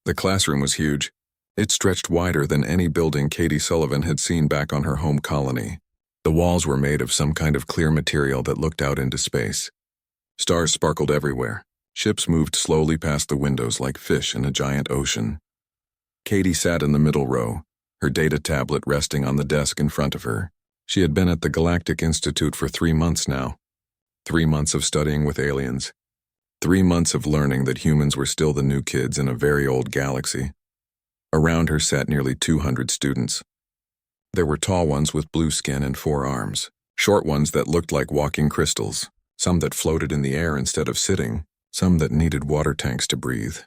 The classroom was huge. It stretched wider than any building Katie Sullivan had seen back on her home colony. The walls were made of some kind of clear material that looked out into space. Stars sparkled everywhere. Ships moved slowly past the windows like fish in a giant ocean. Katie sat in the middle row, her data tablet resting on the desk in front of her. She had been at the Galactic Institute for 3 months now. 3 months of studying with aliens. 3 months of learning that humans were still the new kids in a very old galaxy. Around her sat nearly 200 students. There were tall ones with blue skin and 4 arms, short ones that looked like walking crystals, some that floated in the air instead of sitting, some that needed water tanks to breathe.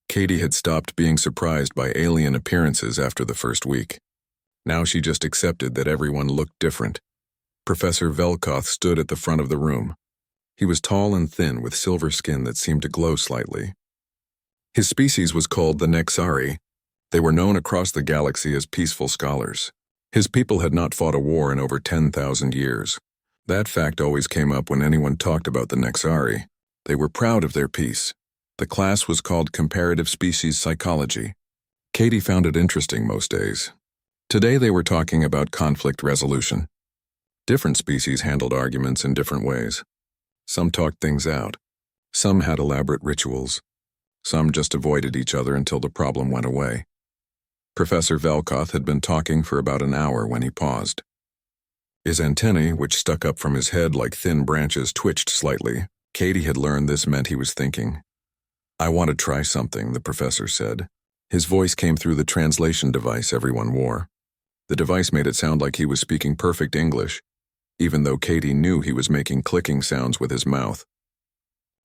Katie had stopped being surprised by alien appearances after the first week. Now she just accepted that everyone looked different. Professor Velkoth stood at the front of the room. He was tall and thin with silver skin that seemed to glow slightly. His species was called the Nexari. They were known across the galaxy as peaceful scholars. His people had not fought a war in over 10,000 years. That fact always came up when anyone talked about the Nexari. They were proud of their peace. The class was called Comparative Species Psychology. Katie found it interesting most days. Today they were talking about conflict resolution. Different species handled arguments in different ways. Some talked things out. Some had elaborate rituals. Some just avoided each other until the problem went away. Professor Velkoth had been talking for about an hour when he paused. His antennae, which stuck up from his head like thin branches, twitched slightly. Katie had learned this meant he was thinking. "I want to try something," the professor said. His voice came through the translation device everyone wore. The device made it sound like he was speaking perfect English, even though Katie knew he was making clicking sounds with his mouth.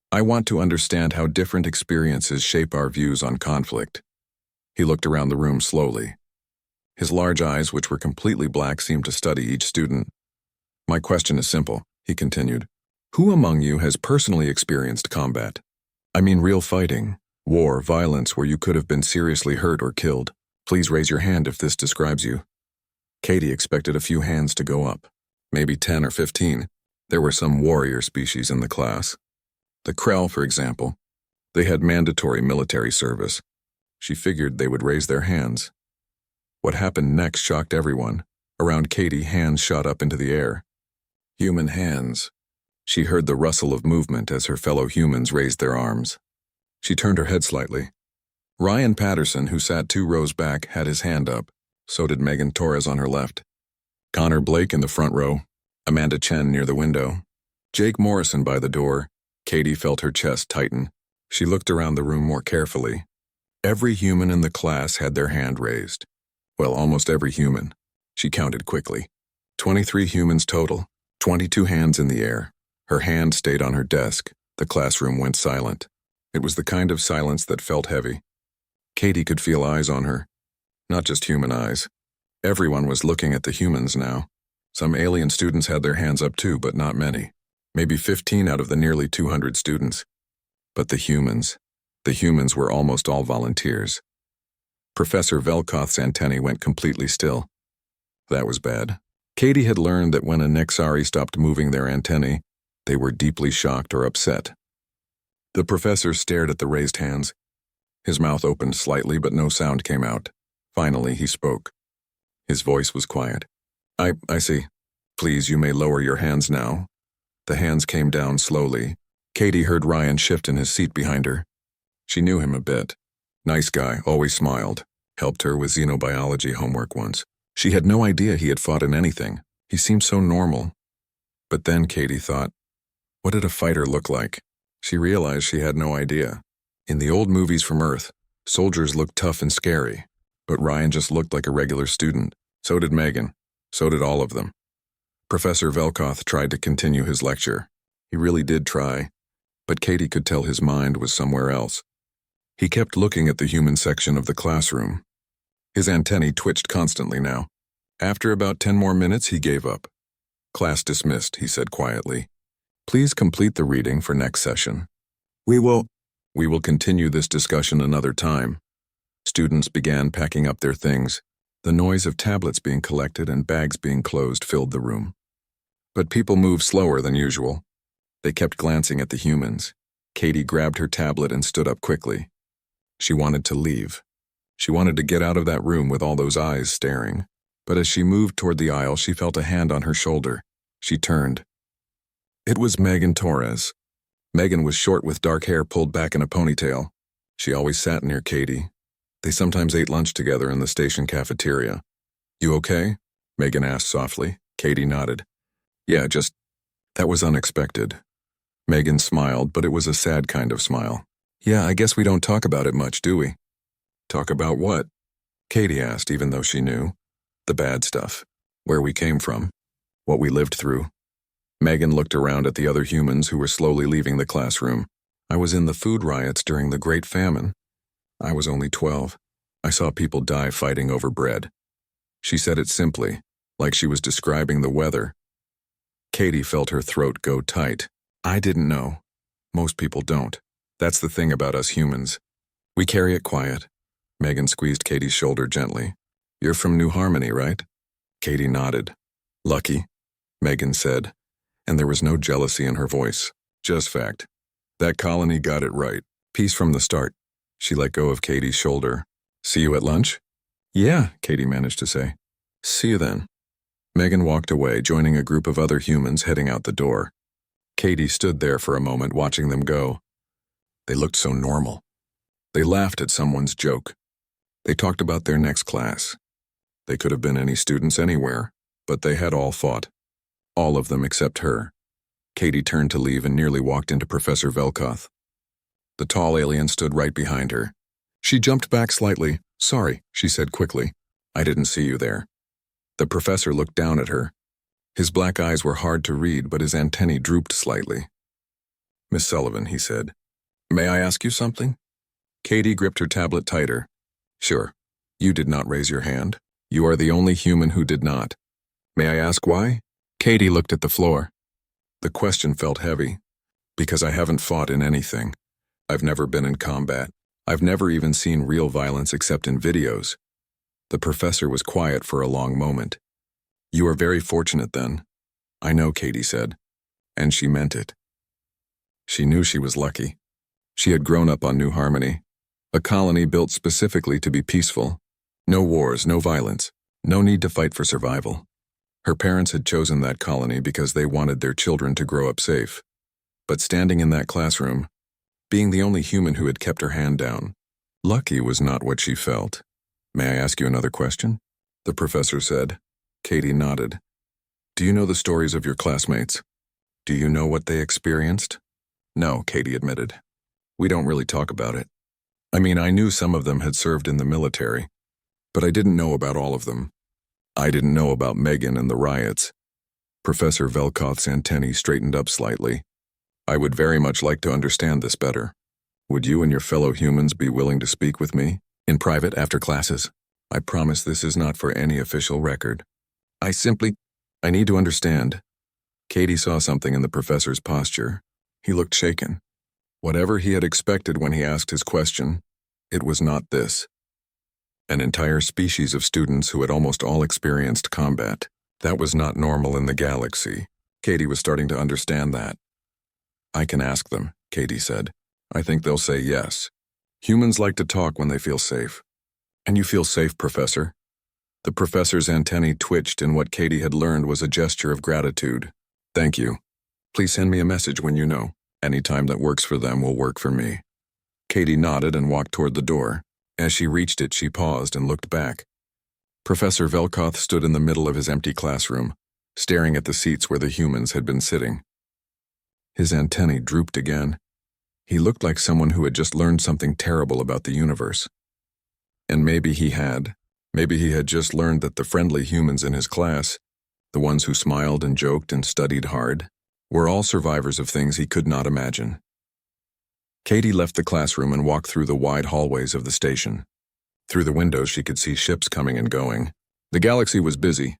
"I want to understand how different experiences shape our views on conflict." He looked around the room slowly. His large eyes, which were completely black, seemed to study each student. "My question is simple," he continued. "Who among you has personally experienced combat? I mean real fighting, war, violence where you could have been seriously hurt or killed. Please raise your hand if this describes you." Katie expected a few hands to go up, maybe 10 or 15. There were some warrior species in the class. The Krell, for example. They had mandatory military service. She figured they would raise their hands. What happened next shocked everyone. Around Katie, hands shot up into the air. Human hands. She heard the rustle of movement as her fellow humans raised their arms. She turned her head slightly. Ryan Patterson, who sat 2 rows back, had his hand up. So did Megan Torres on her left. Connor Blake in the front row. Amanda Chen near the window. Jake Morrison by the door. Katie felt her chest tighten. She looked around the room more carefully. Every human in the class had their hand raised. Well, almost every human. She counted quickly. 23 humans total. 22 hands in the air. Her hand stayed on her desk. The classroom went silent. It was the kind of silence that felt heavy. Katie could feel eyes on her. Not just human eyes. Everyone was looking at the humans now. Some alien students had their hands up too, but not many. Maybe 15 out of the nearly 200 students. But the humans were almost all volunteers. Professor Velkoth's antennae went completely still. That was bad. Katie had learned that when a Nexari stopped moving their antennae, they were deeply shocked or upset. The professor stared at the raised hands. His mouth opened slightly, but no sound came out. Finally, he spoke. His voice was quiet. I see. Please, you may lower your hands now." The hands came down slowly. Katie heard Ryan shift in his seat behind her. She knew him a bit. Nice guy, always smiled. Helped her with xenobiology homework once. She had no idea he had fought in anything. He seemed so normal. But then Katie thought, what did a fighter look like? She realized she had no idea. In the old movies from Earth, soldiers looked tough and scary. But Ryan just looked like a regular student. So did Megan. So did all of them. Professor Velkoth tried to continue his lecture. He really did try. But Katie could tell his mind was somewhere else. He kept looking at the human section of the classroom. His antennae twitched constantly now. After about 10 more minutes, he gave up. "Class dismissed," he said quietly. "Please complete the reading for next session." We will continue this discussion another time." Students began packing up their things. The noise of tablets being collected and bags being closed filled the room. But people moved slower than usual. They kept glancing at the humans. Katie grabbed her tablet and stood up quickly. She wanted to leave. She wanted to get out of that room with all those eyes staring. But as she moved toward the aisle, she felt a hand on her shoulder. She turned. It was Megan Torres. Megan was short with dark hair pulled back in a ponytail. She always sat near Katie. They sometimes ate lunch together in the station cafeteria. "You okay?" Megan asked softly. Katie nodded. "Yeah, just... that was unexpected." Megan smiled, but it was a sad kind of smile. "Yeah, I guess we don't talk about it much, do we?" "Talk about what?" Katie asked, even though she knew. "The bad stuff. Where we came from. What we lived through." Megan looked around at the other humans who were slowly leaving the classroom. "I was in the food riots during the Great Famine. I was only 12. I saw people die fighting over bread." She said it simply, like she was describing the weather. Katie felt her throat go tight. "I didn't know. Most people don't. That's the thing about us humans. We carry it quiet." Megan squeezed Katie's shoulder gently. "You're from New Harmony, right?" Katie nodded. "Lucky," Megan said, and there was no jealousy in her voice, just fact. That colony got it right. Peace from the start. She let go of Katie's shoulder. "See you at lunch?" "Yeah," Katie managed to say. "See you then." Megan walked away, joining a group of other humans heading out the door. Katie stood there for a moment, watching them go. They looked so normal. They laughed at someone's joke. They talked about their next class. They could have been any students anywhere, but they had all fought. All of them except her. Katie turned to leave and nearly walked into Professor Velkoth. The tall alien stood right behind her. She jumped back slightly. "Sorry," she said quickly. "I didn't see you there." The professor looked down at her. His black eyes were hard to read, but his antennae drooped slightly. "Miss Sullivan," he said. "May I ask you something?" Katie gripped her tablet tighter. "Sure. You did not raise your hand. You are the only human who did not. May I ask why?" Katie looked at the floor. The question felt heavy. "Because I haven't fought in anything. I've never been in combat. I've never even seen real violence except in videos." The professor was quiet for a long moment. "You are very fortunate then." "I know," Katie said. And she meant it. She knew she was lucky. She had grown up on New Harmony, a colony built specifically to be peaceful. No wars, no violence, no need to fight for survival. Her parents had chosen that colony because they wanted their children to grow up safe. But standing in that classroom, being the only human who had kept her hand down, lucky was not what she felt. "May I ask you another question?" the professor said. Katie nodded. "Do you know the stories of your classmates? Do you know what they experienced?" "No," Katie admitted. "We don't really talk about it. I mean, I knew some of them had served in the military, but I didn't know about all of them. I didn't know about Megan and the riots." Professor Velkoth's antennae straightened up slightly. "I would very much like to understand this better. Would you and your fellow humans be willing to speak with me? In private after classes? I promise this is not for any official record. I need to understand." Katie saw something in the professor's posture. He looked shaken. Whatever he had expected when he asked his question, it was not this. An entire species of students who had almost all experienced combat. That was not normal in the galaxy. Katie was starting to understand that. "I can ask them," Katie said. "I think they'll say yes. Humans like to talk when they feel safe." "And you feel safe, Professor?" The professor's antennae twitched, and what Katie had learned was a gesture of gratitude. "Thank you. Please send me a message when you know. Any time that works for them will work for me." Katie nodded and walked toward the door. As she reached it, she paused and looked back. Professor Velkoth stood in the middle of his empty classroom, staring at the seats where the humans had been sitting. His antennae drooped again. He looked like someone who had just learned something terrible about the universe. And maybe he had. Maybe he had just learned that the friendly humans in his class, the ones who smiled and joked and studied hard, were all survivors of things he could not imagine. Katie left the classroom and walked through the wide hallways of the station. Through the windows she could see ships coming and going. The galaxy was busy,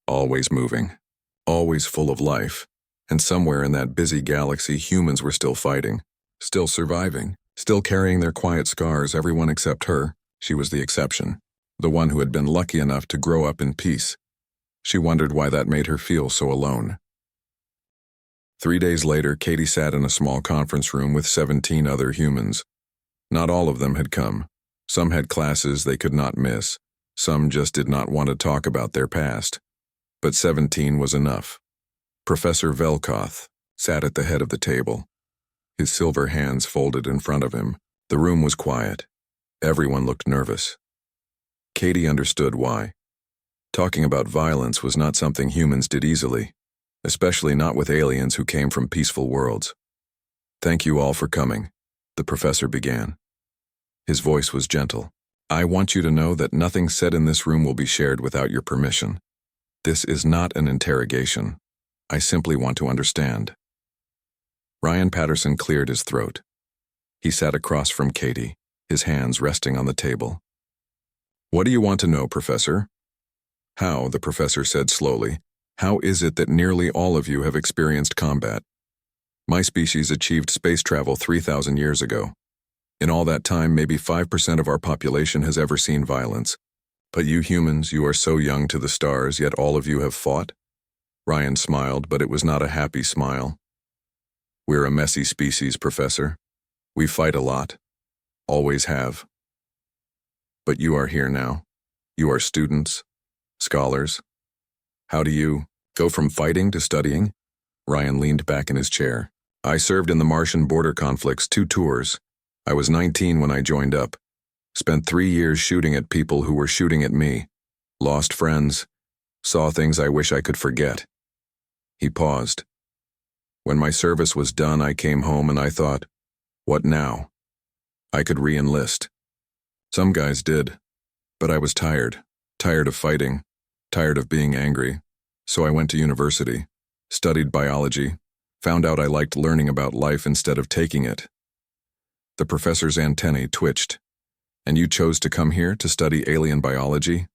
always moving, always full of life, and somewhere in that busy galaxy humans were still fighting, still surviving, still carrying their quiet scars, everyone except her. She was the exception, the one who had been lucky enough to grow up in peace. She wondered why that made her feel so alone. 3 days later, Katie sat in a small conference room with 17 other humans. Not all of them had come. Some had classes they could not miss. Some just did not want to talk about their past. But 17 was enough. Professor Velkoth sat at the head of the table, his silver hands folded in front of him. The room was quiet. Everyone looked nervous. Katie understood why. Talking about violence was not something humans did easily, especially not with aliens who came from peaceful worlds. "Thank you all for coming," the professor began. His voice was gentle. "I want you to know that nothing said in this room will be shared without your permission. This is not an interrogation. I simply want to understand." Ryan Patterson cleared his throat. He sat across from Katie, his hands resting on the table. "What do you want to know, Professor?" "How," the professor said slowly, "how is it that nearly all of you have experienced combat? My species achieved space travel 3,000 years ago. In all that time, maybe 5% of our population has ever seen violence. But you humans, you are so young to the stars, yet all of you have fought?" Ryan smiled, but it was not a happy smile. "We're a messy species, Professor. We fight a lot. Always have. But you are here now. You are students, scholars. How do you go from fighting to studying?" Ryan leaned back in his chair. "I served in the Martian border conflicts 2 tours. I was 19 when I joined up. Spent 3 years shooting at people who were shooting at me. Lost friends. Saw things I wish I could forget." He paused. "When my service was done, I came home and I thought, what now? I could re-enlist. Some guys did. But I was tired. Tired of fighting. Tired of being angry. So I went to university. Studied biology. Found out I liked learning about life instead of taking it." The professor's antennae twitched. "And you chose to come here to study alien biology?"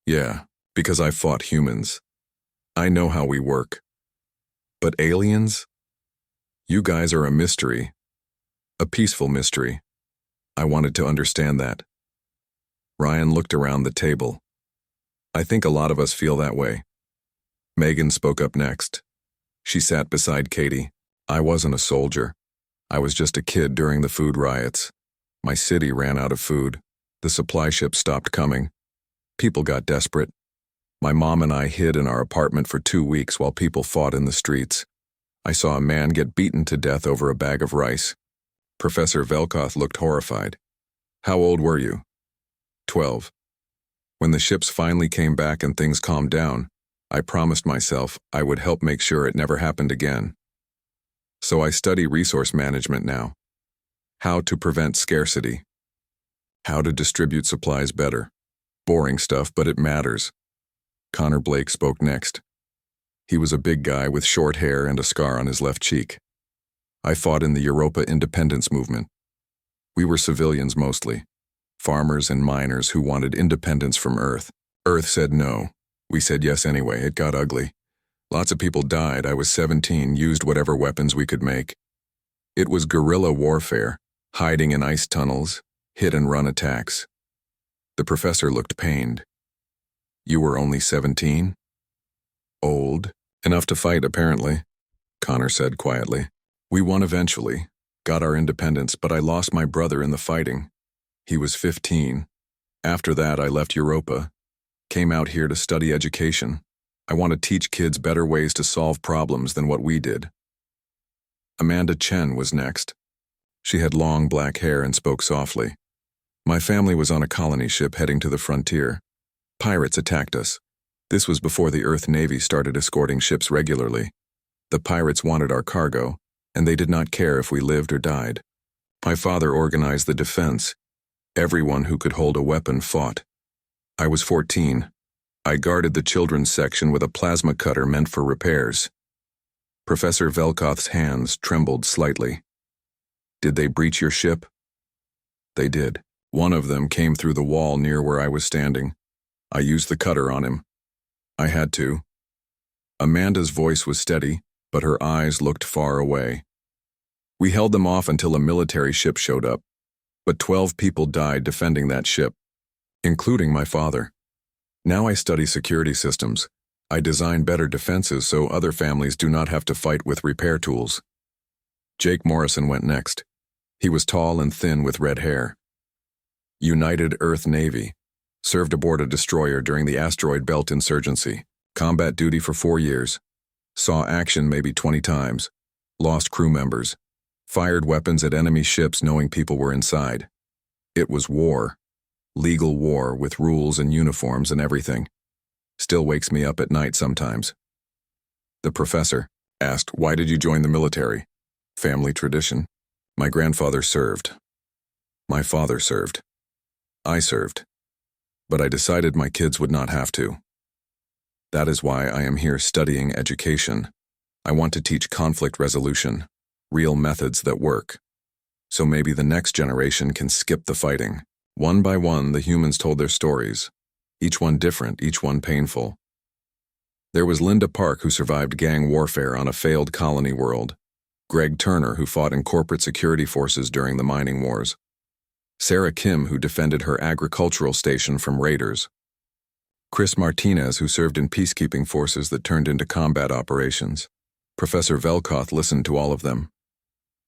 "Yeah, because I fought humans. I know how we work. But aliens? You guys are a mystery. A peaceful mystery. I wanted to understand that." Ryan looked around the table. "I think a lot of us feel that way." Megan spoke up next. She sat beside Katie. "I wasn't a soldier. I was just a kid during the food riots. My city ran out of food. The supply ships stopped coming. People got desperate. My mom and I hid in our apartment for 2 weeks while people fought in the streets. I saw a man get beaten to death over a bag of rice." Professor Velkoth looked horrified. "How old were you?" 12. "When the ships finally came back and things calmed down, I promised myself I would help make sure it never happened again. So I study resource management now. How to prevent scarcity. How to distribute supplies better. Boring stuff, but it matters." Connor Blake spoke next. He was a big guy with short hair and a scar on his left cheek. "I fought in the Europa independence movement. We were civilians mostly. Farmers and miners who wanted independence from Earth. Earth said no. We said yes anyway. It got ugly. Lots of people died. I was 17, used whatever weapons we could make. It was guerrilla warfare, hiding in ice tunnels, hit-and-run attacks." The professor looked pained. "You were only 17? Old. Enough to fight, apparently," Connor said quietly. "We won eventually, got our independence, but I lost my brother in the fighting. He was 15. After that, I left Europa, came out here to study education. I want to teach kids better ways to solve problems than what we did." Amanda Chen was next. She had long black hair and spoke softly. "My family was on a colony ship heading to the frontier. Pirates attacked us. This was before the Earth Navy started escorting ships regularly. The pirates wanted our cargo, and they did not care if we lived or died. My father organized the defense. Everyone who could hold a weapon fought. I was 14. I guarded the children's section with a plasma cutter meant for repairs." Professor Velkoth's hands trembled slightly. "Did they breach your ship?" "They did. One of them came through the wall near where I was standing. I used the cutter on him. I had to." Amanda's voice was steady, but her eyes looked far away. "We held them off until a military ship showed up, but 12 people died defending that ship, including my father. Now I study security systems. I design better defenses so other families do not have to fight with repair tools." Jake Morrison went next. He was tall and thin with red hair. United Earth Navy. Served aboard a destroyer during the asteroid belt insurgency. Combat duty for 4 years. Saw action maybe 20 times. Lost crew members. Fired weapons at enemy ships knowing people were inside. It was war. Legal war with rules and uniforms and everything. Still wakes me up at night sometimes. The professor asked, "Why did you join the military?" Family tradition. My grandfather served. My father served. I served. But I decided my kids would not have to. That is why I am here studying education. I want to teach conflict resolution, real methods that work. So maybe the next generation can skip the fighting. One by one, the humans told their stories. Each one different, each one painful. There was Linda Park, who survived gang warfare on a failed colony world. Greg Turner, who fought in corporate security forces during the mining wars. Sarah Kim, who defended her agricultural station from raiders. Chris Martinez, who served in peacekeeping forces that turned into combat operations. Professor Velkoth listened to all of them.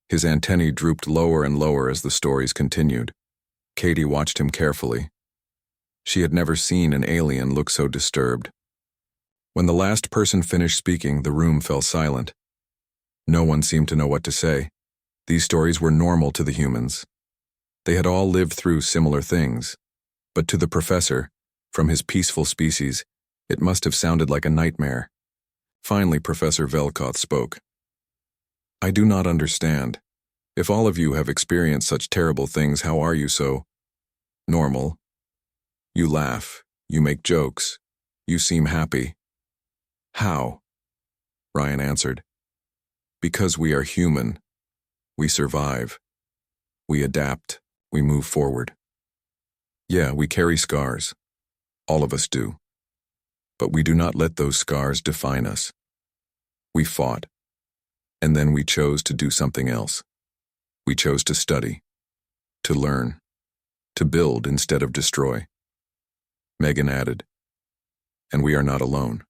His antennae drooped lower and lower as the stories continued. Katie watched him carefully. She had never seen an alien look so disturbed. When the last person finished speaking, the room fell silent. No one seemed to know what to say. These stories were normal to the humans. They had all lived through similar things. But to the professor, from his peaceful species, it must have sounded like a nightmare. Finally, Professor Velkoth spoke. "I do not understand. If all of you have experienced such terrible things, how are you so normal? You laugh, you make jokes, you seem happy." "How?" Ryan answered. "Because we are human. We survive. We adapt. We move forward. Yeah, we carry scars. All of us do. But we do not let those scars define us. We fought. And then we chose to do something else. We chose to study. To learn. To build instead of destroy." Megan added, "And we are not alone.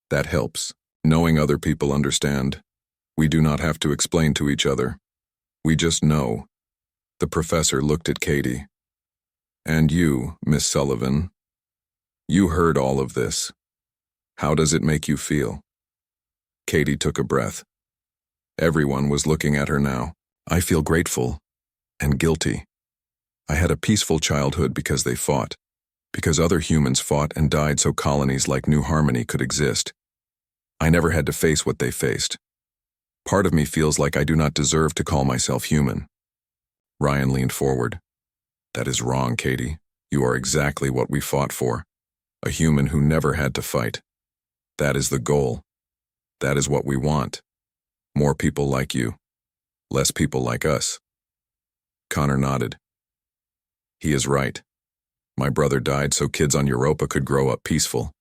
That helps. Knowing other people understand. We do not have to explain to each other. We just know." The professor looked at Katie. "And you, Miss Sullivan, you heard all of this. How does it make you feel?" Katie took a breath. Everyone was looking at her now. "I feel grateful and guilty. I had a peaceful childhood because they fought, because other humans fought and died so colonies like New Harmony could exist. I never had to face what they faced. Part of me feels like I do not deserve to call myself human." Ryan leaned forward. "That is wrong, Katie. You are exactly what we fought for. A human who never had to fight. That is the goal. That is what we want. More people like you. Less people like us." Connor nodded. "He is right. My brother died so kids on Europa could grow up peaceful.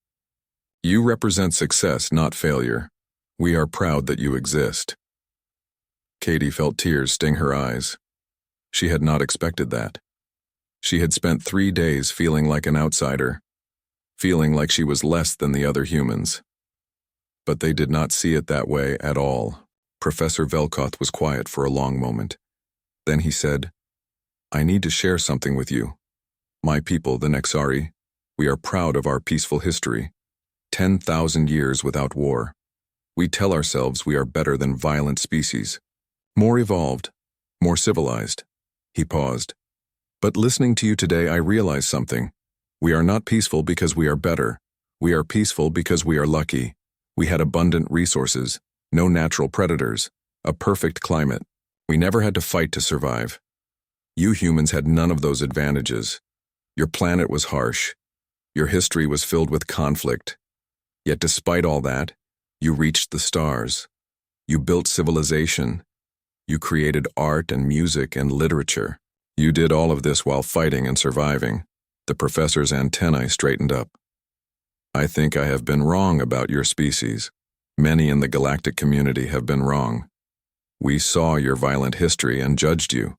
You represent success, not failure. We are proud that you exist." Katie felt tears sting her eyes. She had not expected that. She had spent 3 days feeling like an outsider, feeling like she was less than the other humans. But they did not see it that way at all. Professor Velkoth was quiet for a long moment. Then he said, "I need to share something with you. My people, the Nexari, we are proud of our peaceful history. 10,000 years without war. We tell ourselves we are better than violent species. More evolved, more civilized." He paused. "But listening to you today, I realize something. We are not peaceful because we are better. We are peaceful because we are lucky. We had abundant resources, no natural predators, a perfect climate. We never had to fight to survive. You humans had none of those advantages. Your planet was harsh. Your history was filled with conflict. Yet despite all that, you reached the stars. You built civilization. You created art and music and literature. You did all of this while fighting and surviving." The professor's antennae straightened up. "I think I have been wrong about your species. Many in the galactic community have been wrong. We saw your violent history and judged you.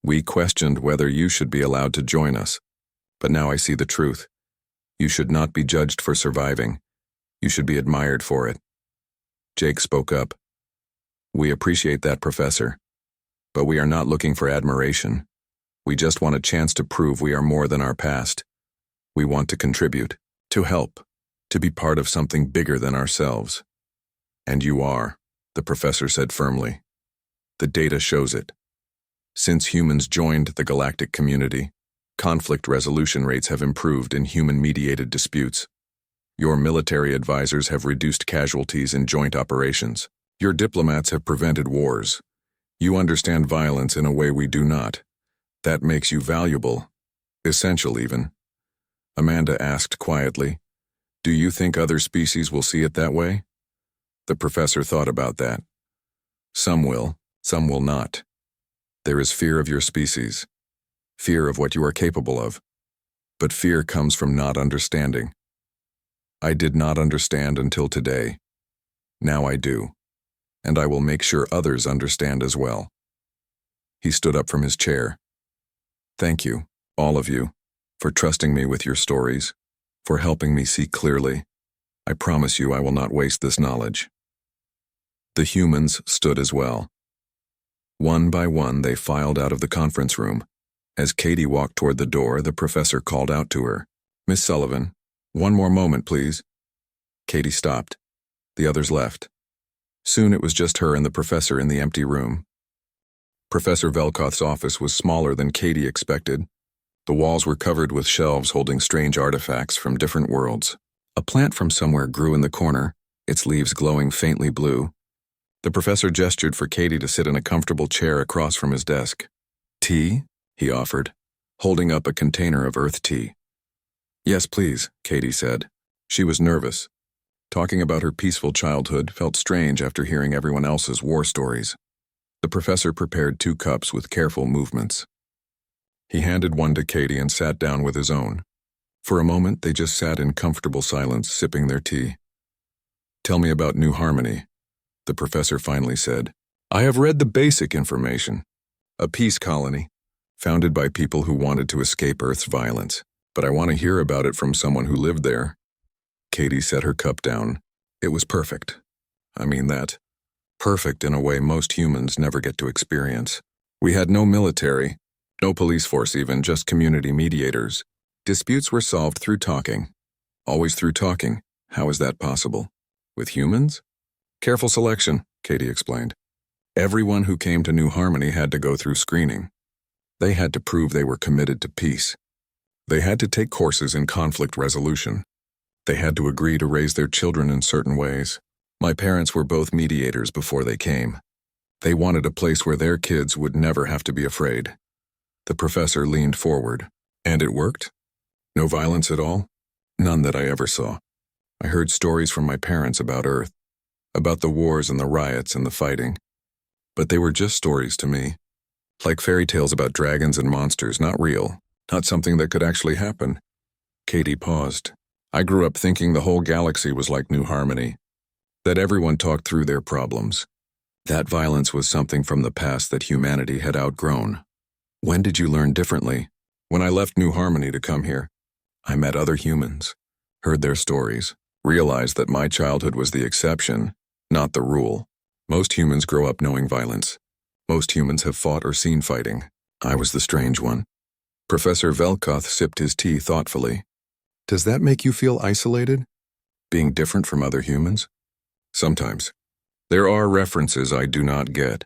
We questioned whether you should be allowed to join us. But now I see the truth. You should not be judged for surviving. You should be admired for it." Jake spoke up. "We appreciate that, Professor. But we are not looking for admiration. We just want a chance to prove we are more than our past. We want to contribute, to help, to be part of something bigger than ourselves. And you are, the professor said firmly. The data shows it. Since humans joined the galactic community, conflict resolution rates have improved in human-mediated disputes. Your military advisors have reduced casualties in joint operations. Your diplomats have prevented wars. You understand violence in a way we do not. That makes you valuable, essential even. Amanda asked quietly, "Do you think other species will see it that way?" The professor thought about that. Some will not. There is fear of your species, fear of what you are capable of. But fear comes from not understanding. I did not understand until today. Now I do. And I will make sure others understand as well. He stood up from his chair. Thank you, all of you, for trusting me with your stories, for helping me see clearly. I promise you I will not waste this knowledge. The humans stood as well. One by one, they filed out of the conference room. As Katie walked toward the door, the professor called out to her, "Miss Sullivan, one more moment, please." Katie stopped. The others left. Soon it was just her and the professor in the empty room. Professor Velkoth's office was smaller than Katie expected. The walls were covered with shelves holding strange artifacts from different worlds. A plant from somewhere grew in the corner, its leaves glowing faintly blue. The professor gestured for Katie to sit in a comfortable chair across from his desk. "Tea?" he offered, holding up a container of earth tea. "Yes, please," Katie said. She was nervous. Talking about her peaceful childhood felt strange after hearing everyone else's war stories. The professor prepared 2 cups with careful movements. He handed one to Katie and sat down with his own. For a moment, they just sat in comfortable silence, sipping their tea. "Tell me about New Harmony," the professor finally said. "I have read the basic information. A peace colony, founded by people who wanted to escape Earth's violence. But I want to hear about it from someone who lived there." Katie set her cup down. "It was perfect. I mean that. Perfect in a way most humans never get to experience. We had no military, no police force even, just community mediators. Disputes were solved through talking. Always through talking. How is that possible? With humans? Careful selection," Katie explained. Everyone who came to New Harmony had to go through screening. They had to prove they were committed to peace. They had to take courses in conflict resolution. They had to agree to raise their children in certain ways. My parents were both mediators before they came. They wanted a place where their kids would never have to be afraid. The professor leaned forward. "And it worked? No violence at all?" "None that I ever saw. I heard stories from my parents about Earth, about the wars and the riots and the fighting. But they were just stories to me. Like fairy tales about dragons and monsters, not real, not something that could actually happen." Katie paused. "I grew up thinking the whole galaxy was like New Harmony, that everyone talked through their problems. That violence was something from the past that humanity had outgrown." "When did you learn differently?" "When I left New Harmony to come here. I met other humans, heard their stories, realized that my childhood was the exception, not the rule. Most humans grow up knowing violence. Most humans have fought or seen fighting. I was the strange one." Professor Velkoth sipped his tea thoughtfully. "Does that make you feel isolated? Being different from other humans?" "Sometimes. There are references I do not get.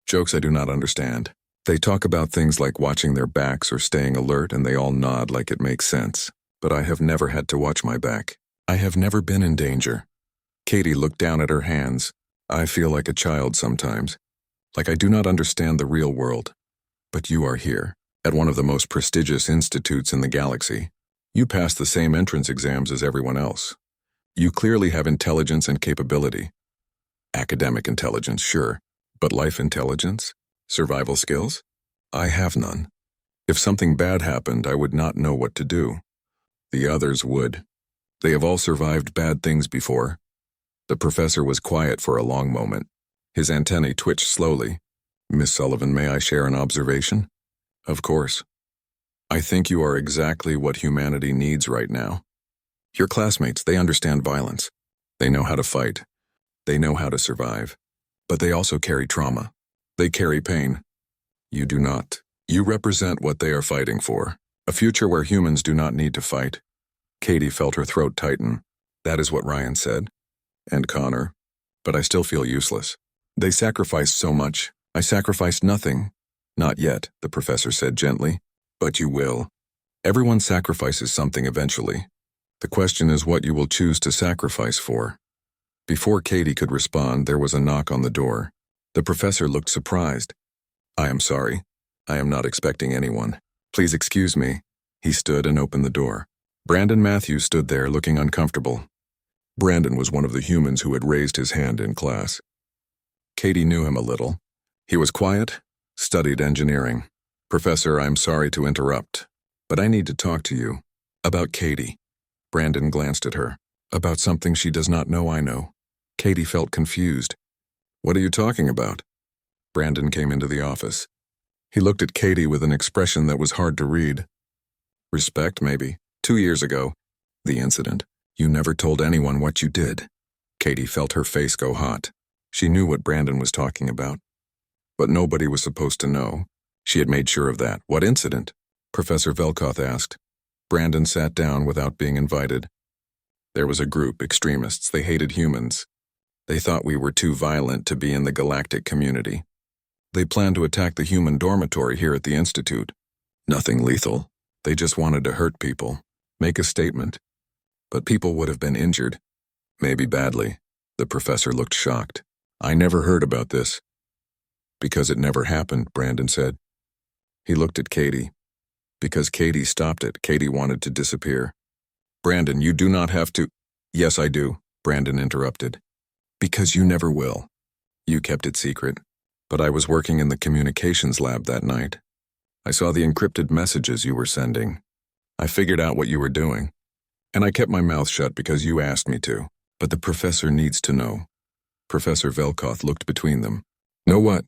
Jokes I do not understand. They talk about things like watching their backs or staying alert, and they all nod like it makes sense. But I have never had to watch my back. I have never been in danger." Katie looked down at her hands. "I feel like a child sometimes. Like I do not understand the real world. But you are here, at one of the most prestigious institutes in the galaxy. You passed the same entrance exams as everyone else. You clearly have intelligence and capability. Academic intelligence, sure. But life intelligence? Survival skills? I have none. If something bad happened, I would not know what to do. The others would. They have all survived bad things before." The professor was quiet for a long moment. His antennae twitched slowly. "Miss Sullivan, may I share an observation?" "Of course." "I think you are exactly what humanity needs right now. Your classmates, they understand violence. They know how to fight. They know how to survive. But they also carry trauma. They carry pain. You do not. You represent what they are fighting for. A future where humans do not need to fight. Katie felt her throat tighten. That is what Ryan said. And Connor. But I still feel useless. They sacrificed so much. I sacrificed nothing. Not yet, the professor said gently. But you will. Everyone sacrifices something eventually. The question is what you will choose to sacrifice for. Before Katie could respond, there was a knock on the door. The professor looked surprised. I am sorry. I am not expecting anyone. Please excuse me. He stood and opened the door. Brandon Matthews stood there looking uncomfortable. Brandon was one of the humans who had raised his hand in class. Katie knew him a little. He was quiet, studied engineering. Professor, I'm sorry to interrupt, but I need to talk to you. About Katie. Brandon glanced at her. About something she does not know I know. Katie felt confused. What are you talking about? Brandon came into the office. He looked at Katie with an expression that was hard to read. Respect, maybe. 2 years ago. The incident. You never told anyone what you did. Katie felt her face go hot. She knew what Brandon was talking about. But nobody was supposed to know. She had made sure of that. What incident? Professor Velkoth asked. Brandon sat down without being invited. There was a group, extremists. They hated humans. They thought we were too violent to be in the galactic community. They planned to attack the human dormitory here at the Institute. Nothing lethal. They just wanted to hurt people, make a statement. But people would have been injured. Maybe badly. The professor looked shocked. I never heard about this. Because it never happened, Brandon said. He looked at Katie. Because Katie stopped it. Katie wanted to disappear. Brandon, you do not have to. Yes, I do, Brandon interrupted. Because you never will. You kept it secret. But I was working in the communications lab that night. I saw the encrypted messages you were sending. I figured out what you were doing. And I kept my mouth shut because you asked me to. But the professor needs to know. Professor Velkoth looked between them. Know what?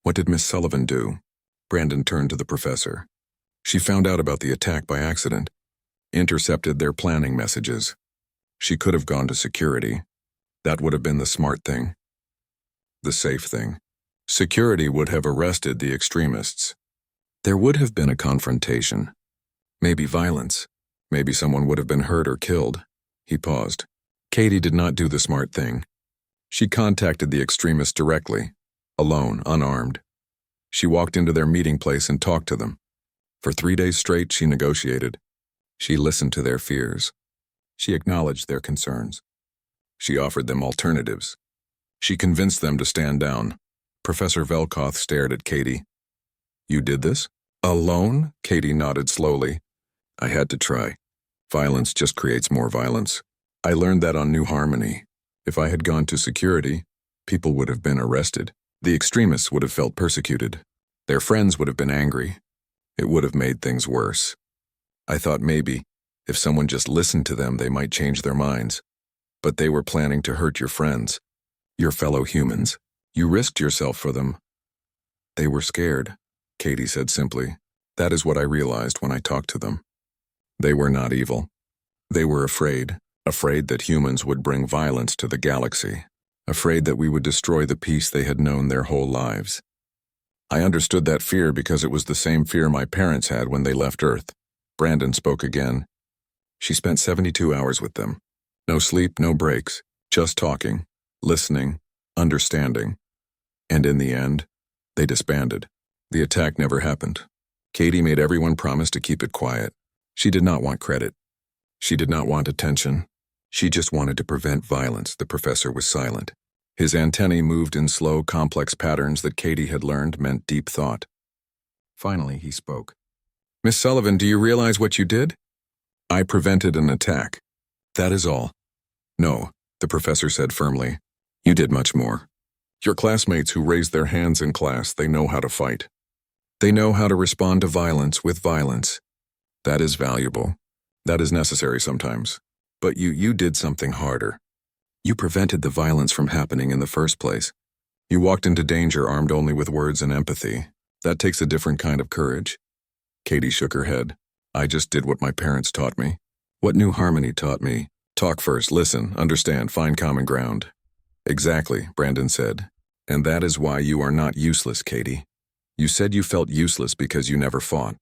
What did Miss Sullivan do? Brandon turned to the professor. She found out about the attack by accident. Intercepted their planning messages. She could have gone to security. That would have been the smart thing. The safe thing. Security would have arrested the extremists. There would have been a confrontation. Maybe violence. Maybe someone would have been hurt or killed. He paused. Katie did not do the smart thing. She contacted the extremists directly, alone, unarmed. She walked into their meeting place and talked to them. For 3 days straight, she negotiated. She listened to their fears. She acknowledged their concerns. She offered them alternatives. She convinced them to stand down. Professor Velkoth stared at Katie. You did this? Alone? Katie nodded slowly. I had to try. Violence just creates more violence. I learned that on New Harmony. If I had gone to security, people would have been arrested. The extremists would have felt persecuted. Their friends would have been angry. It would have made things worse. I thought maybe, if someone just listened to them, they might change their minds. But they were planning to hurt your friends, your fellow humans. You risked yourself for them. They were scared, Katie said simply. That is what I realized when I talked to them. They were not evil. They were afraid that humans would bring violence to the galaxy, afraid that we would destroy the peace they had known their whole lives. I understood that fear because it was the same fear my parents had when they left Earth. Brandon spoke again. She spent 72 hours with them. No sleep, no breaks, just talking, listening, understanding. And in the end, they disbanded. The attack never happened. Katie made everyone promise to keep it quiet. She did not want credit. She did not want attention. She just wanted to prevent violence. The professor was silent. His antennae moved in slow, complex patterns that Katie had learned meant deep thought. Finally, he spoke. Miss Sullivan, do you realize what you did? I prevented an attack. That is all. No, the professor said firmly. You did much more. Your classmates who raised their hands in class, they know how to fight. They know how to respond to violence with violence. That is valuable. That is necessary sometimes. But you did something harder. You prevented the violence from happening in the first place. You walked into danger armed only with words and empathy. That takes a different kind of courage. Katie shook her head. I just did what my parents taught me. What New Harmony taught me. Talk first, listen, understand, find common ground. Exactly, Brandon said. And that is why you are not useless, Katie. You said you felt useless because you never fought.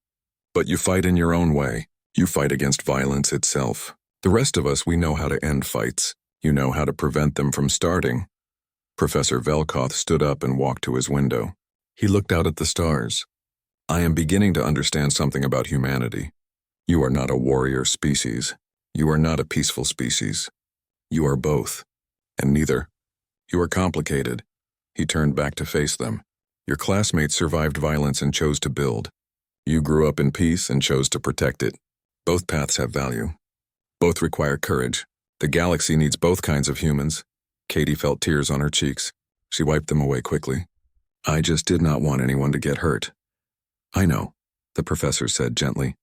But you fight in your own way. You fight against violence itself. The rest of us, we know how to end fights. You know how to prevent them from starting. Professor Velkoth stood up and walked to his window. He looked out at the stars. I am beginning to understand something about humanity. You are not a warrior species. You are not a peaceful species. You are both. And neither. You are complicated. He turned back to face them. Your classmates survived violence and chose to build. You grew up in peace and chose to protect it. Both paths have value. Both require courage. The galaxy needs both kinds of humans. Katie felt tears on her cheeks. She wiped them away quickly. I just did not want anyone to get hurt. I know, the professor said gently.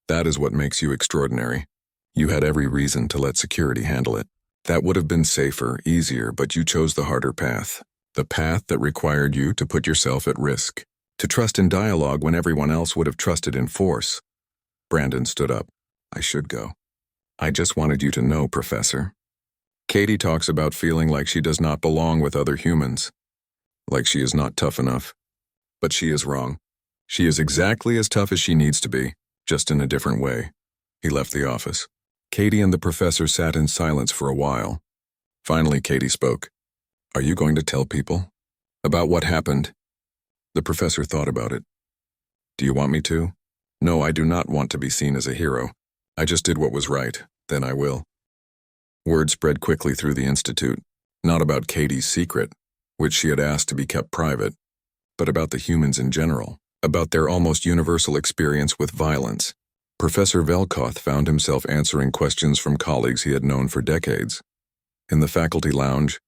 That is what makes you extraordinary. You had every reason to let security handle it. That would have been safer, easier, but you chose the harder path. The path that required you to put yourself at risk. To trust in dialogue when everyone else would have trusted in force. Brandon stood up. I should go. I just wanted you to know, Professor. Katie talks about feeling like she does not belong with other humans. Like she is not tough enough. But she is wrong. She is exactly as tough as she needs to be, just in a different way. He left the office. Katie and the professor sat in silence for a while. Finally, Katie spoke. Are you going to tell people? About what happened? The professor thought about it. Do you want me to? No, I do not want to be seen as a hero. I just did what was right. Then I will. Word spread quickly through the institute. Not about Katie's secret, which she had asked to be kept private, but about the humans in general, about their almost universal experience with violence. Professor Velkoth found himself answering questions from colleagues he had known for decades. In the faculty lounge,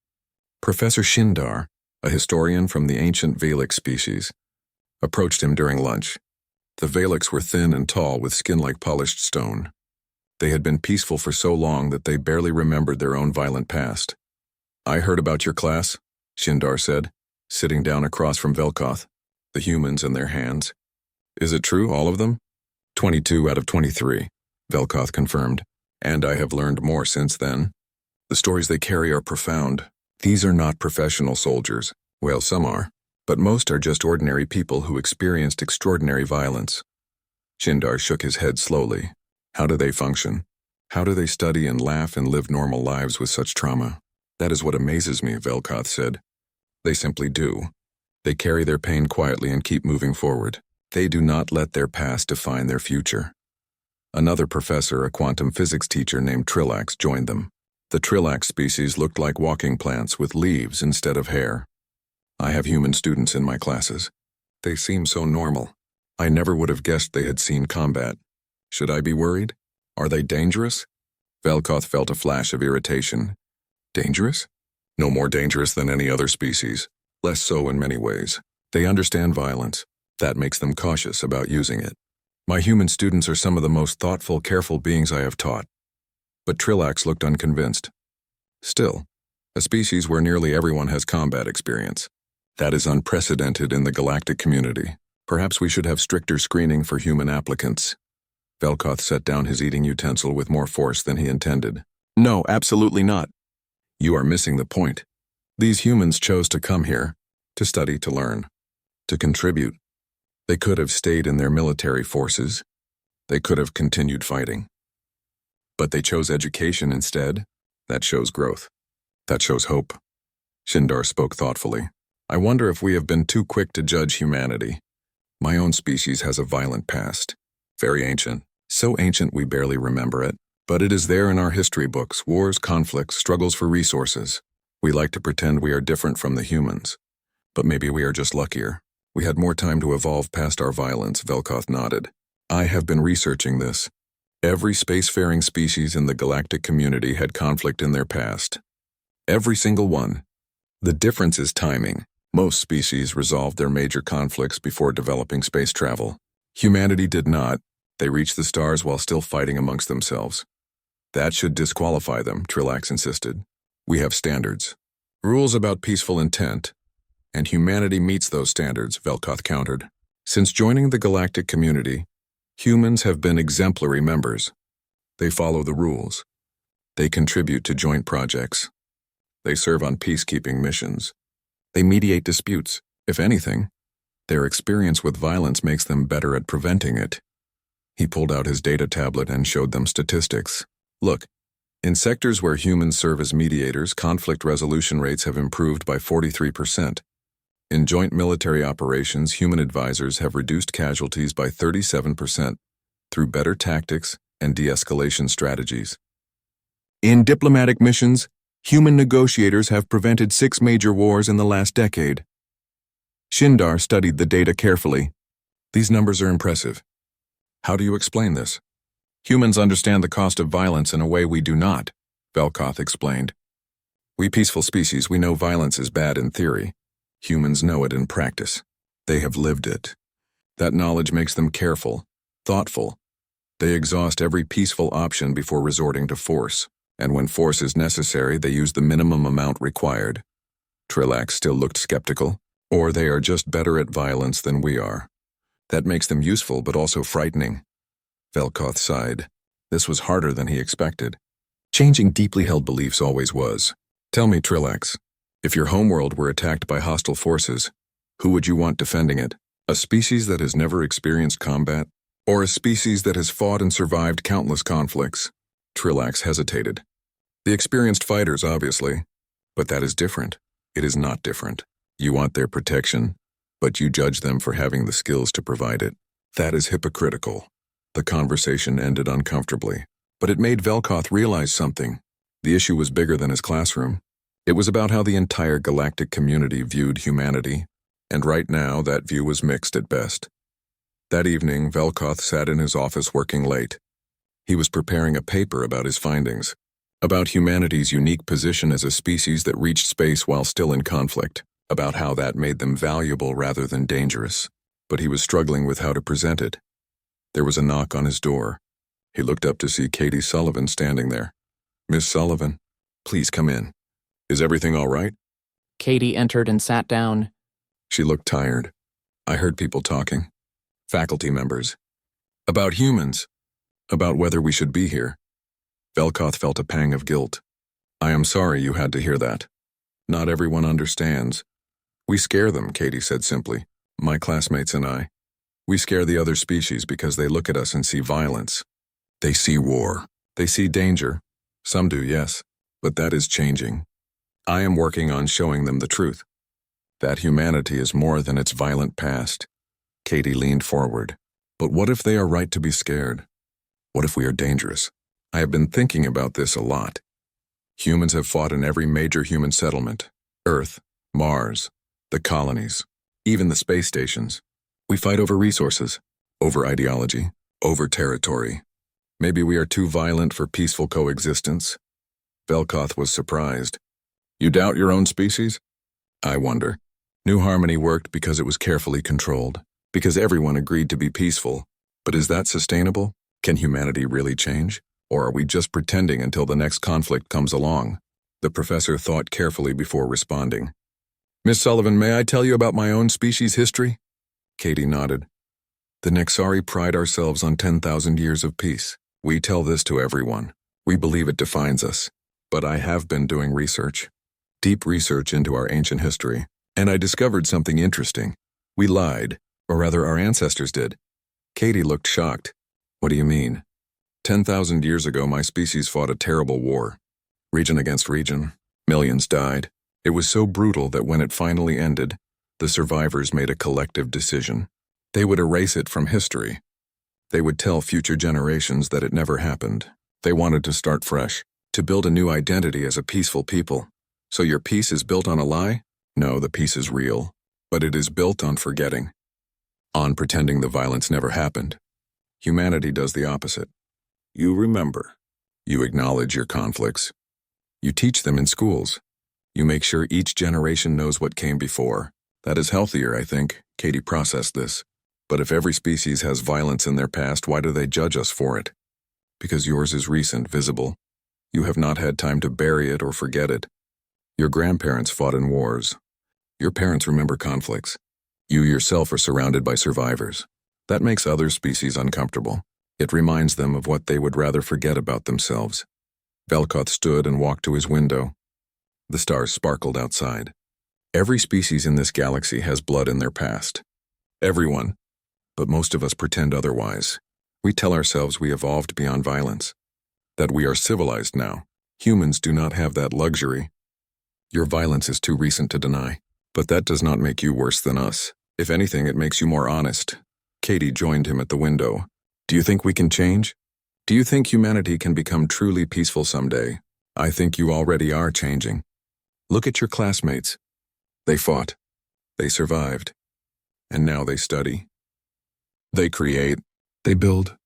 Professor Shindar, a historian from the ancient Valix species, approached him during lunch. The Valix were thin and tall with skin like polished stone. They had been peaceful for so long that they barely remembered their own violent past. I heard about your class, Shindar said, sitting down across from Velkoth, the humans in their hands. Is it true, all of them? 22 out of 23, Velkoth confirmed, and I have learned more since then. The stories they carry are profound. These are not professional soldiers. Well, some are, but most are just ordinary people who experienced extraordinary violence. Shindar shook his head slowly. How do they function? How do they study and laugh and live normal lives with such trauma? That is what amazes me, Velkoth said. They simply do. They carry their pain quietly and keep moving forward. They do not let their past define their future. Another professor, a quantum physics teacher named Trillax, joined them. The Trillax species looked like walking plants with leaves instead of hair. I have human students in my classes. They seem so normal. I never would have guessed they had seen combat. Should I be worried? Are they dangerous? Velkoth felt a flash of irritation. Dangerous? No more dangerous than any other species. Less so in many ways. They understand violence. That makes them cautious about using it. My human students are some of the most thoughtful, careful beings I have taught. But Trillax looked unconvinced. Still, a species where nearly everyone has combat experience. That is unprecedented in the galactic community. Perhaps we should have stricter screening for human applicants. Velkoth set down his eating utensil with more force than he intended. No, absolutely not. You are missing the point. These humans chose to come here, to study, to learn, to contribute. They could have stayed in their military forces. They could have continued fighting. But they chose education instead. That shows growth. That shows hope. Shindar spoke thoughtfully. I wonder if we have been too quick to judge humanity. My own species has a violent past. Very ancient. So ancient we barely remember it. But it is there in our history books, wars, conflicts, struggles for resources. We like to pretend we are different from the humans. But maybe we are just luckier. We had more time to evolve past our violence, Velkoth nodded. I have been researching this. Every spacefaring species in the galactic community had conflict in their past. Every single one. The difference is timing. Most species resolved their major conflicts before developing space travel. Humanity did not. They reached the stars while still fighting amongst themselves. That should disqualify them, Trillax insisted. We have standards. Rules about peaceful intent. And humanity meets those standards, Velkoth countered. Since joining the galactic community, humans have been exemplary members. They follow the rules. They contribute to joint projects. They serve on peacekeeping missions. They mediate disputes. If anything, Their experience with violence makes them better at preventing it. He pulled out his data tablet and showed them statistics. Look, in sectors where humans serve as mediators, conflict resolution rates have improved by 43%. In joint military operations, human advisors have reduced casualties by 37% through better tactics and de-escalation strategies. In diplomatic missions, human negotiators have prevented 6 major wars in the last decade. Shindar studied the data carefully. These numbers are impressive. How do you explain this? Humans understand the cost of violence in a way we do not, Velkoth explained. We peaceful species, we know violence is bad in theory. Humans know it in practice. They have lived it. That knowledge makes them careful, thoughtful. They exhaust every peaceful option before resorting to force, and when force is necessary, they use the minimum amount required. Trillax still looked skeptical. Or they are just better at violence than we are. That makes them useful but also frightening. Velkoth sighed. This was harder than he expected. Changing deeply held beliefs always was. Tell me, Trillax, if your homeworld were attacked by hostile forces, who would you want defending it? A species that has never experienced combat? Or a species that has fought and survived countless conflicts? Trillax hesitated. The experienced fighters, obviously. But that is different. It is not different. You want their protection, but you judge them for having the skills to provide it. That is hypocritical. The conversation ended uncomfortably, but it made Velkoth realize something. The issue was bigger than his classroom. It was about how the entire galactic community viewed humanity, and right now that view was mixed at best. That evening, Velkoth sat in his office working late. He was preparing a paper about his findings, about humanity's unique position as a species that reached space while still in conflict, about how that made them valuable rather than dangerous, but he was struggling with how to present it. There was a knock on his door. He looked up to see Katie Sullivan standing there. Miss Sullivan, please come in. Is everything all right? Katie entered and sat down. She looked tired. I heard people talking. Faculty members. About humans. About whether we should be here. Velkoth felt a pang of guilt. I am sorry you had to hear that. Not everyone understands. We scare them, Katie said simply. My classmates and I. We scare the other species because they look at us and see violence. They see war. They see danger. Some do, yes. But that is changing. I am working on showing them the truth. That humanity is more than its violent past. Katie leaned forward. But what if they are right to be scared? What if we are dangerous? I have been thinking about this a lot. Humans have fought in every major human settlement. Earth, Mars, the colonies, even the space stations. We fight over resources, over ideology, over territory. Maybe we are too violent for peaceful coexistence. Velkoth was surprised. You doubt your own species? I wonder. New Harmony worked because it was carefully controlled, because everyone agreed to be peaceful. But is that sustainable? Can humanity really change? Or are we just pretending until the next conflict comes along? The professor thought carefully before responding. Miss Sullivan, may I tell you about my own species' history? Katie nodded. The Nexari pride ourselves on 10,000 years of peace. We tell this to everyone. We believe it defines us. But I have been doing research. Deep research into our ancient history. And I discovered something interesting. We lied, or rather our ancestors did. Katie looked shocked. What do you mean? 10,000 years ago, my species fought a terrible war. Region against region. Millions died. It was so brutal that when it finally ended, the survivors made a collective decision. They would erase it from history. They would tell future generations that it never happened. They wanted to start fresh, to build a new identity as a peaceful people. So your peace is built on a lie? No, the peace is real. But it is built on forgetting. On pretending the violence never happened. Humanity does the opposite. You remember. You acknowledge your conflicts. You teach them in schools. You make sure each generation knows what came before. That is healthier, I think. Katie processed this. But if every species has violence in their past, why do they judge us for it? Because yours is recent, visible. You have not had time to bury it or forget it. Your grandparents fought in wars. Your parents remember conflicts. You yourself are surrounded by survivors. That makes other species uncomfortable. It reminds them of what they would rather forget about themselves. Velkoth stood and walked to his window. The stars sparkled outside. Every species in this galaxy has blood in their past. Everyone. But most of us pretend otherwise. We tell ourselves we evolved beyond violence, that we are civilized now. Humans do not have that luxury. Your violence is too recent to deny, but that does not make you worse than us. If anything, it makes you more honest. Katie joined him at the window. Do you think we can change? Do you think humanity can become truly peaceful someday? I think you already are changing. Look at your classmates. They fought. They survived. And now they study. They create. They build.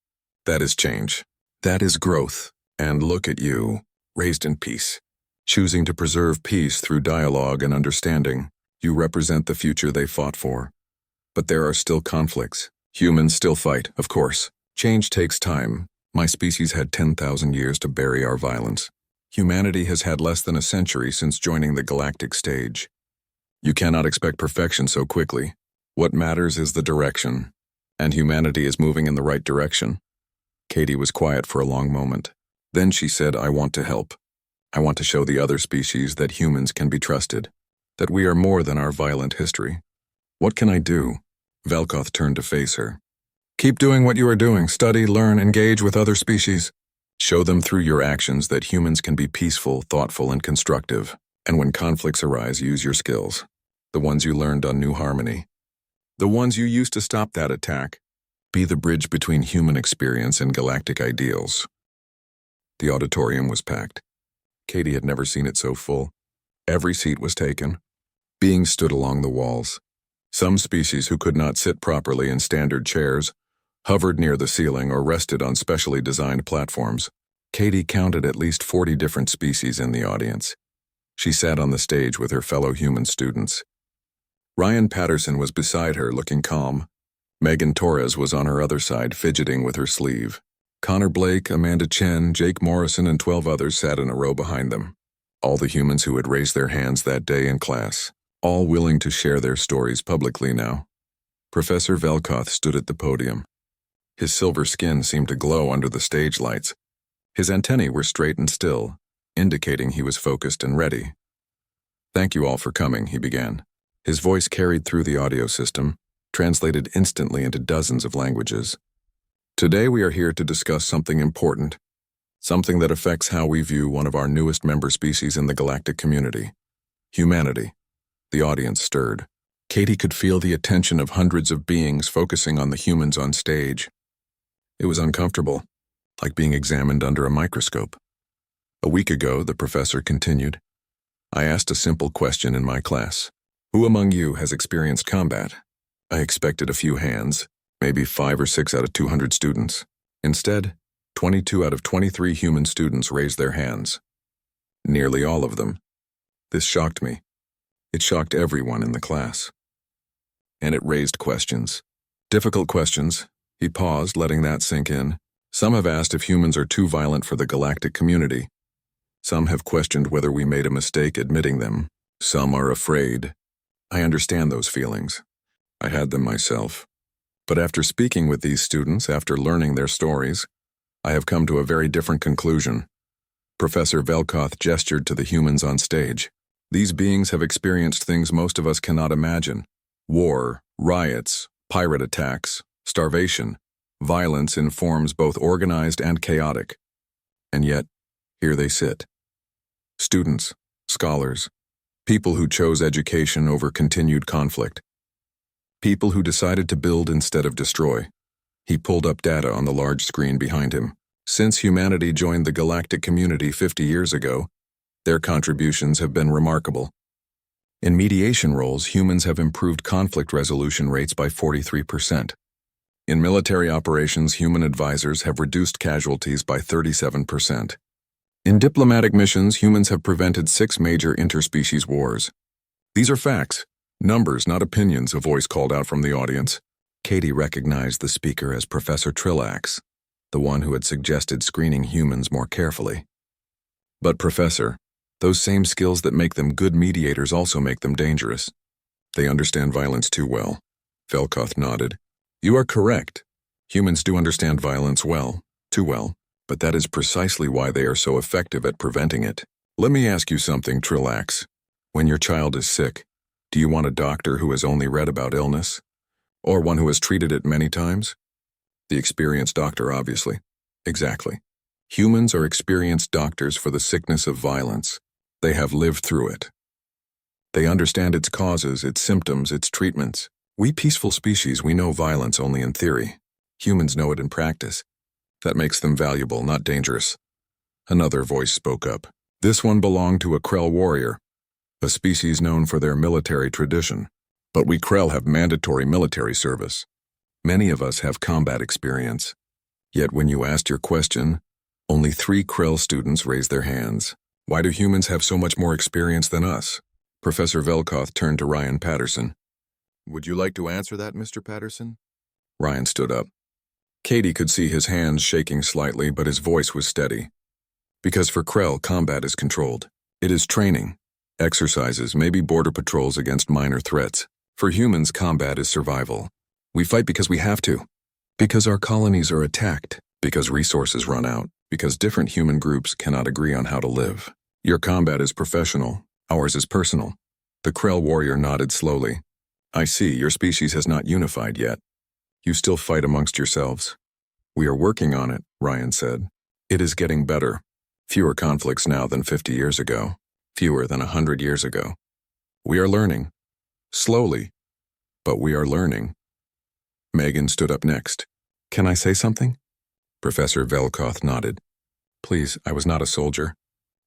That is change. That is growth. And look at you, raised in peace. Choosing to preserve peace through dialogue and understanding. You represent the future they fought for. But there are still conflicts. Humans still fight, of course. Change takes time. My species had 10,000 years to bury our violence. Humanity has had less than a century since joining the galactic stage. You cannot expect perfection so quickly. What matters is the direction. And humanity is moving in the right direction. Katie was quiet for a long moment. Then she said, I want to help. I want to show the other species that humans can be trusted, that we are more than our violent history. What can I do? Velkoth turned to face her. Keep doing what you are doing. Study, learn, engage with other species. Show them through your actions that humans can be peaceful, thoughtful, and constructive. And when conflicts arise, use your skills. The ones you learned on New Harmony. The ones you used to stop that attack. Be the bridge between human experience and galactic ideals. The auditorium was packed. Katie had never seen it so full. Every seat was taken. Beings stood along the walls. Some species who could not sit properly in standard chairs hovered near the ceiling or rested on specially designed platforms. Katie counted at least 40 different species in the audience. She sat on the stage with her fellow human students. Ryan Patterson was beside her, looking calm. Megan Torres was on her other side, fidgeting with her sleeve. Connor Blake, Amanda Chen, Jake Morrison, and 12 others sat in a row behind them. All the humans who had raised their hands that day in class, all willing to share their stories publicly now. Professor Velkoth stood at the podium. His silver skin seemed to glow under the stage lights. His antennae were straight and still, indicating he was focused and ready. Thank you all for coming, he began. His voice carried through the audio system, translated instantly into dozens of languages. Today we are here to discuss something important, something that affects how we view one of our newest member species in the galactic community, humanity. The audience stirred. Katie could feel the attention of hundreds of beings focusing on the humans on stage. It was uncomfortable, like being examined under a microscope. A week ago, the professor continued, I asked a simple question in my class. Who among you has experienced combat? I expected a few hands, maybe 5 or 6 out of 200 students. Instead, 22 out of 23 human students raised their hands. Nearly all of them. This shocked me. It shocked everyone in the class. And it raised questions. Difficult questions. He paused, letting that sink in. Some have asked if humans are too violent for the galactic community. Some have questioned whether we made a mistake admitting them. Some are afraid. I understand those feelings. I had them myself. But after speaking with these students, after learning their stories, I have come to a very different conclusion. Professor Velkoth gestured to the humans on stage. These beings have experienced things most of us cannot imagine. War, riots, pirate attacks, starvation, violence in forms both organized and chaotic. And yet, here they sit. Students, scholars, people who chose education over continued conflict. People who decided to build instead of destroy. He pulled up data on the large screen behind him. Since humanity joined the galactic community 50 years ago, their contributions have been remarkable. In mediation roles, humans have improved conflict resolution rates by 43%. In military operations, human advisors have reduced casualties by 37%. In diplomatic missions, humans have prevented 6 major interspecies wars. These are facts, numbers, not opinions, a voice called out from the audience. Katie recognized the speaker as Professor Trillax, the one who had suggested screening humans more carefully. But Professor, those same skills that make them good mediators also make them dangerous. They understand violence too well. Velkoth nodded. You are correct. Humans do understand violence well, too well, but that is precisely why they are so effective at preventing it. Let me ask you something, Trillax. When your child is sick, do you want a doctor who has only read about illness? Or one who has treated it many times? The experienced doctor, obviously. Exactly. Humans are experienced doctors for the sickness of violence. They have lived through it. They understand its causes, its symptoms, its treatments. We peaceful species, we know violence only in theory. Humans know it in practice. That makes them valuable, not dangerous. Another voice spoke up. This one belonged to a Krell warrior, a species known for their military tradition. But we Krell have mandatory military service. Many of us have combat experience. Yet when you asked your question, only 3 Krell students raised their hands. Why do humans have so much more experience than us? Professor Velkoth turned to Ryan Patterson. Would you like to answer that, Mr. Patterson? Ryan stood up. Katie could see his hands shaking slightly, but his voice was steady. Because for Krell, combat is controlled. It is training, exercises, maybe border patrols against minor threats. For humans, combat is survival. We fight because we have to. Because our colonies are attacked. Because resources run out. Because different human groups cannot agree on how to live. Your combat is professional. Ours is personal. The Krell warrior nodded slowly. I see, your species has not unified yet. You still fight amongst yourselves. We are working on it, Ryan said. It is getting better. Fewer conflicts now than 50 years ago. Fewer than 100 years ago. We are learning. Slowly. But we are learning. Megan stood up next. Can I say something? Professor Velkoth nodded. Please, I was not a soldier.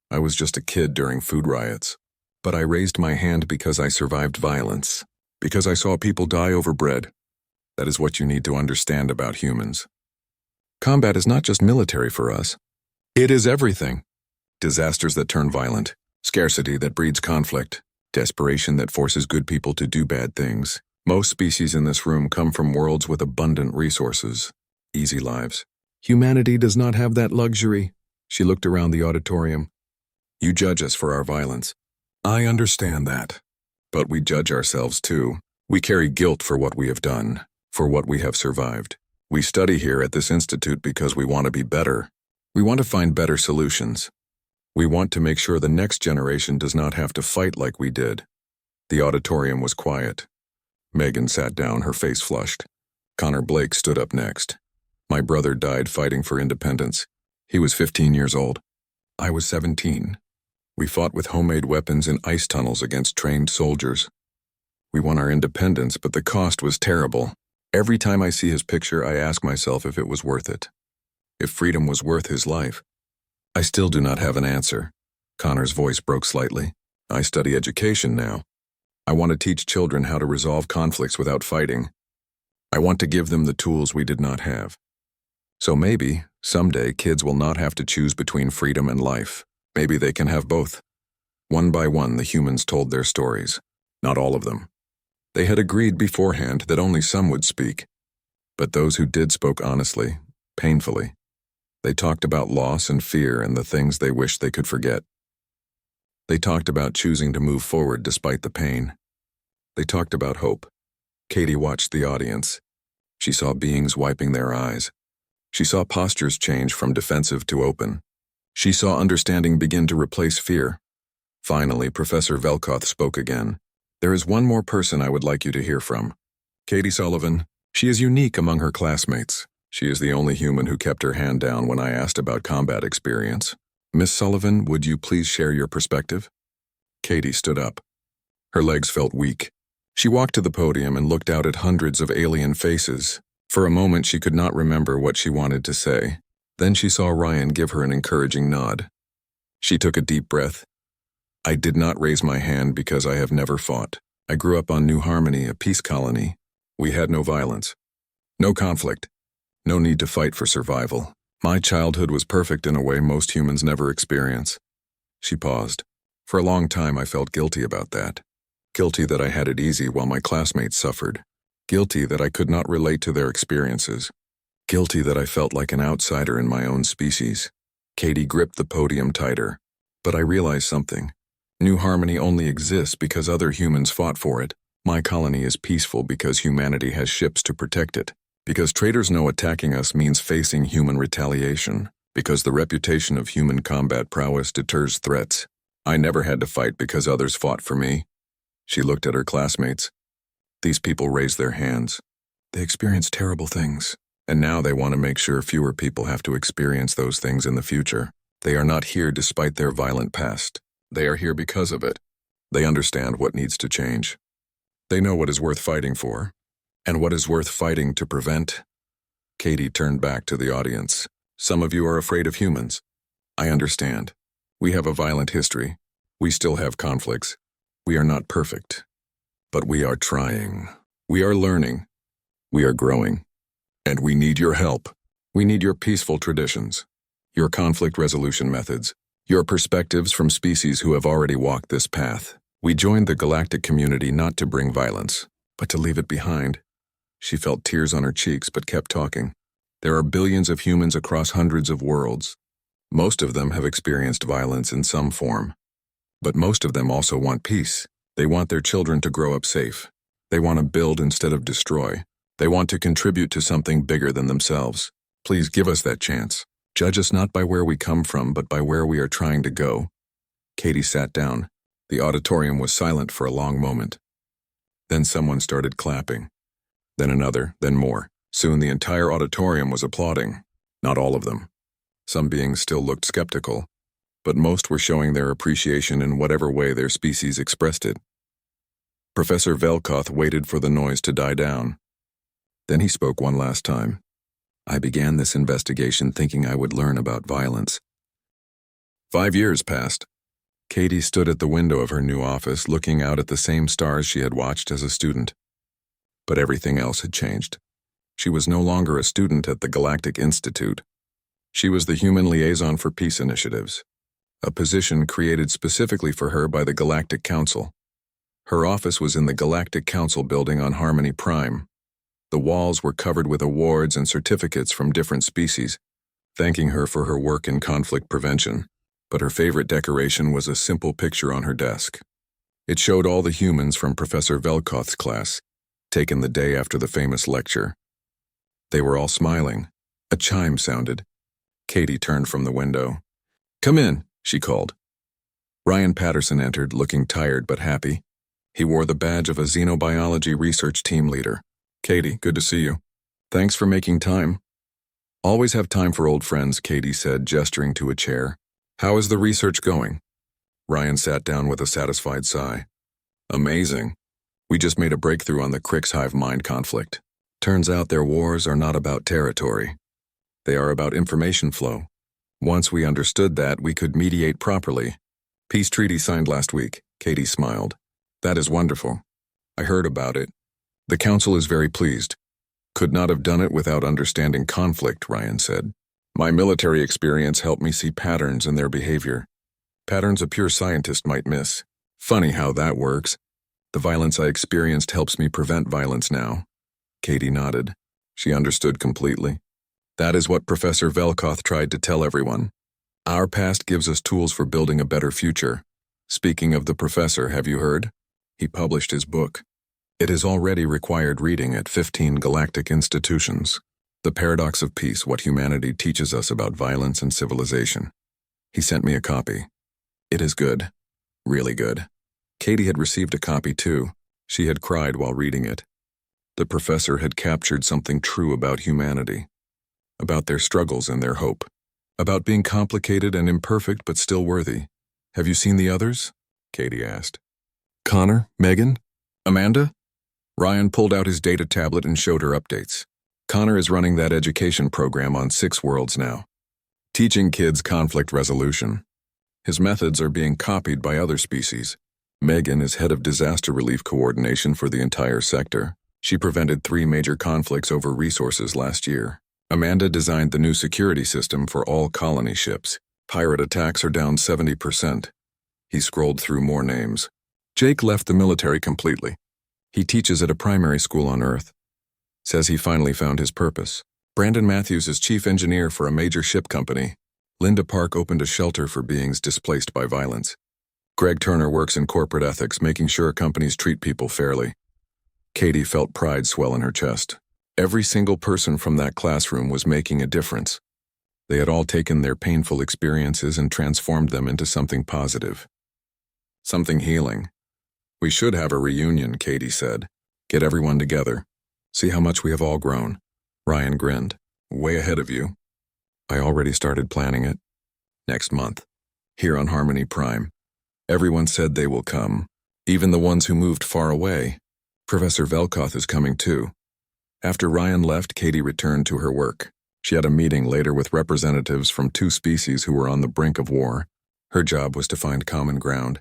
I was just a kid during food riots. But I raised my hand because I survived violence. Because I saw people die over bread. That is what you need to understand about humans. Combat is not just military for us. It is everything. Disasters that turn violent. Scarcity that breeds conflict. Desperation that forces good people to do bad things. Most species in this room come from worlds with abundant resources. Easy lives. Humanity does not have that luxury. She looked around the auditorium. You judge us for our violence. I understand that. But we judge ourselves too. We carry guilt for what we have done, for what we have survived. We study here at this institute because we want to be better. We want to find better solutions. We want to make sure the next generation does not have to fight like we did. The auditorium was quiet. Megan sat down, her face flushed. Connor Blake stood up next. My brother died fighting for independence. He was 15 years old. I was 17. We fought with homemade weapons in ice tunnels against trained soldiers. We won our independence, but the cost was terrible. Every time I see his picture, I ask myself if it was worth it. If freedom was worth his life. I still do not have an answer. Connor's voice broke slightly. I study education now. I want to teach children how to resolve conflicts without fighting. I want to give them the tools we did not have. So maybe, someday, kids will not have to choose between freedom and life. Maybe they can have both. One by one, the humans told their stories. Not all of them. They had agreed beforehand that only some would speak. But those who did spoke honestly, painfully. They talked about loss and fear and the things they wished they could forget. They talked about choosing to move forward despite the pain. They talked about hope. Katie watched the audience. She saw beings wiping their eyes. She saw postures change from defensive to open. She saw understanding begin to replace fear. Finally, Professor Velkoth spoke again. There is one more person I would like you to hear from. Katie Sullivan. She is unique among her classmates. She is the only human who kept her hand down when I asked about combat experience. Miss Sullivan, would you please share your perspective? Katie stood up. Her legs felt weak. She walked to the podium and looked out at hundreds of alien faces. For a moment, she could not remember what she wanted to say. Then she saw Ryan give her an encouraging nod. She took a deep breath. I did not raise my hand because I have never fought. I grew up on New Harmony, a peace colony. We had no violence. No conflict. No need to fight for survival. My childhood was perfect in a way most humans never experience. She paused. For a long time, I felt guilty about that. Guilty that I had it easy while my classmates suffered. Guilty that I could not relate to their experiences. Guilty that I felt like an outsider in my own species. Katie gripped the podium tighter. But I realized something. New Harmony only exists because other humans fought for it. My colony is peaceful because humanity has ships to protect it. Because traitors know attacking us means facing human retaliation. Because the reputation of human combat prowess deters threats. I never had to fight because others fought for me. She looked at her classmates. These people raised their hands. They experience terrible things. And now they want to make sure fewer people have to experience those things in the future. They are not here despite their violent past. They are here because of it. They understand what needs to change. They know what is worth fighting for, and what is worth fighting to prevent. Katie turned back to the audience. Some of you are afraid of humans. I understand. We have a violent history. We still have conflicts. We are not perfect. But we are trying. We are learning. We are growing. And we need your help. We need your peaceful traditions, your conflict resolution methods, your perspectives from species who have already walked this path. We joined the galactic community not to bring violence, but to leave it behind. She felt tears on her cheeks but kept talking. There are billions of humans across hundreds of worlds. Most of them have experienced violence in some form. But most of them also want peace. They want their children to grow up safe. They want to build instead of destroy. They want to contribute to something bigger than themselves. Please give us that chance. Judge us not by where we come from, but by where we are trying to go. Katie sat down. The auditorium was silent for a long moment. Then someone started clapping. Then another, then more. Soon the entire auditorium was applauding. Not all of them. Some beings still looked skeptical, but most were showing their appreciation in whatever way their species expressed it. Professor Velkoth waited for the noise to die down. Then he spoke one last time. I began this investigation thinking I would learn about violence. 5 years passed. Katie stood at the window of her new office looking out at the same stars she had watched as a student. But everything else had changed. She was no longer a student at the Galactic Institute. She was the human liaison for peace initiatives, a position created specifically for her by the Galactic Council. Her office was in the Galactic Council building on Harmony Prime. The walls were covered with awards and certificates from different species, thanking her for her work in conflict prevention. But her favorite decoration was a simple picture on her desk. It showed all the humans from Professor Velkoth's class, taken the day after the famous lecture. They were all smiling. A chime sounded. Katie turned from the window. Come in, she called. Ryan Patterson entered, looking tired but happy. He wore the badge of a xenobiology research team leader. Katie, good to see you. Thanks for making time. Always have time for old friends, Katie said, gesturing to a chair. How is the research going? Ryan sat down with a satisfied sigh. Amazing. We just made a breakthrough on the Crix hive mind conflict. Turns out their wars are not about territory. They are about information flow. Once we understood that, we could mediate properly. Peace treaty signed last week, Katie smiled. That is wonderful. I heard about it. The council is very pleased. Could not have done it without understanding conflict, Ryan said. My military experience helped me see patterns in their behavior. Patterns a pure scientist might miss. Funny how that works. The violence I experienced helps me prevent violence now. Katie nodded. She understood completely. That is what Professor Velkoth tried to tell everyone. Our past gives us tools for building a better future. Speaking of the professor, have you heard? He published his book. It is already required reading at 15 galactic institutions. The Paradox of Peace, What Humanity Teaches Us About Violence and Civilization. He sent me a copy. It is good. Really good. Katie had received a copy too. She had cried while reading it. The professor had captured something true about humanity. About their struggles and their hope. About being complicated and imperfect but still worthy. Have you seen the others? Katie asked. Connor? Megan? Amanda? Ryan pulled out his data tablet and showed her updates. Connor is running that education program on 6 worlds now. Teaching kids conflict resolution. His methods are being copied by other species. Megan is head of disaster relief coordination for the entire sector. She prevented 3 major conflicts over resources last year. Amanda designed the new security system for all colony ships. Pirate attacks are down 70%. He scrolled through more names. Jake left the military completely. He teaches at a primary school on Earth. Says he finally found his purpose. Brandon Matthews is chief engineer for a major ship company. Linda Park opened a shelter for beings displaced by violence. Greg Turner works in corporate ethics, making sure companies treat people fairly. Katie felt pride swell in her chest. Every single person from that classroom was making a difference. They had all taken their painful experiences and transformed them into something positive. Something healing. We should have a reunion, Katie said. Get everyone together. See how much we have all grown. Ryan grinned. Way ahead of you. I already started planning it. Next month. Here on Harmony Prime. Everyone said they will come. Even the ones who moved far away. Professor Velkoth is coming too. After Ryan left, Katie returned to her work. She had a meeting later with representatives from 2 species who were on the brink of war. Her job was to find common ground,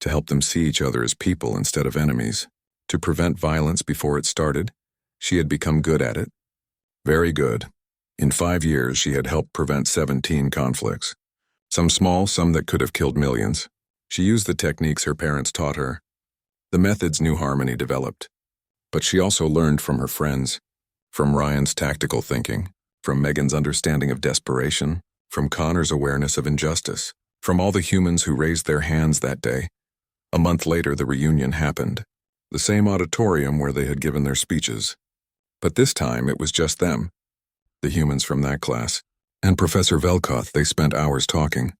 to help them see each other as people instead of enemies, to prevent violence before it started. She had become good at it. Very good. In 5 years, she had helped prevent 17 conflicts. Some small, some that could have killed millions. She used the techniques her parents taught her. The methods New Harmony developed. But she also learned from her friends, from Ryan's tactical thinking, from Megan's understanding of desperation, from Connor's awareness of injustice, from all the humans who raised their hands that day. A month later, the reunion happened. The same auditorium where they had given their speeches. But this time, it was just them, the humans from that class, and Professor Velkoth. They spent hours talking,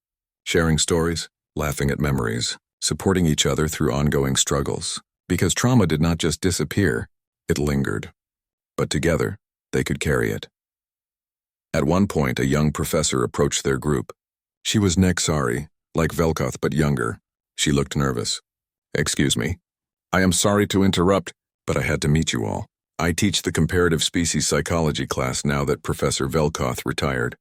sharing stories, laughing at memories, supporting each other through ongoing struggles. Because trauma did not just disappear, it lingered. But together, they could carry it. At one point, a young professor approached their group. She was Nexari, like Velkoth but younger. She looked nervous. Excuse me. I am sorry to interrupt, but I had to meet you all. I teach the comparative species psychology class now that Professor Velkoth retired.